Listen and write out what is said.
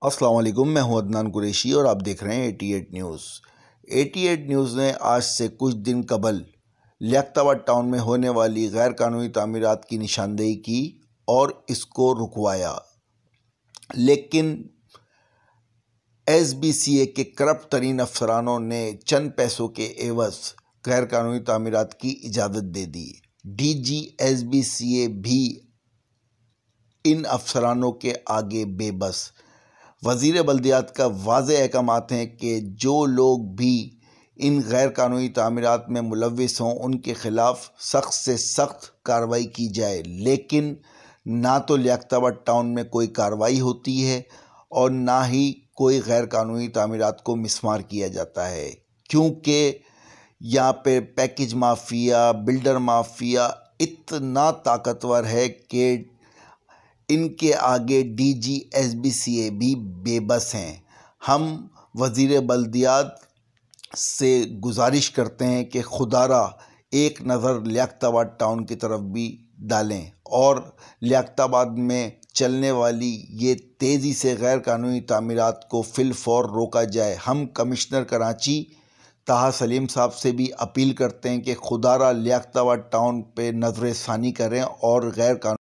السلام علیکم، میں ہوں عدنان قریشی اور آپ دیکھ رہے ہیں 88 نیوز۔ 88 نیوز نے آج سے کچھ دن قبل لیاقت آباد ٹاؤن میں ہونے والی غیر قانونی تعمیرات کی نشاندہی کی اور اس کو رکوایا، لیکن ایس بی سی اے کے کرپٹ ترین افسرانوں نے چند پیسوں کے عوض غیر قانونی تعمیرات کی اجازت دے دی۔ D G S B C A بھی ان افسرانوں کے آگے بے بس۔ وزیر بلدیات کا واضح احکامات ہیں کہ جو لوگ بھی ان غیر قانونی تعمیرات میں ملوث ہوں ان کے خلاف سخت سے سخت کارروائی کی جائے، لیکن نہ تو لیاقت آباد ٹاؤن میں کوئی کارروائی ہوتی ہے اور نہ ہی کوئی غیر قانونی تعمیرات کو مسمار کیا جاتا ہے، کیونکہ یہاں پہ پیکج مافیا، بلڈر مافیا اتنا طاقتور ہے کہ ان کے آگے D G S B C A بھی بے بس ہیں۔ ہم وزیر بلدیات سے گزارش کرتے ہیں کہ خدا را ایک نظر لیاقت آباد ٹاؤن کی طرف بھی ڈالیں اور لیاقت آباد میں چلنے والی یہ تیزی سے غیر قانونی تعمیرات کو فی الفور روکا جائے۔ ہم کمشنر کراچی طاہر سلیم صاحب سے بھی اپیل کرتے ہیں کہ خدا را لیاقت آباد ٹاؤن پہ نظر ثانی کریں اور غیر قانونی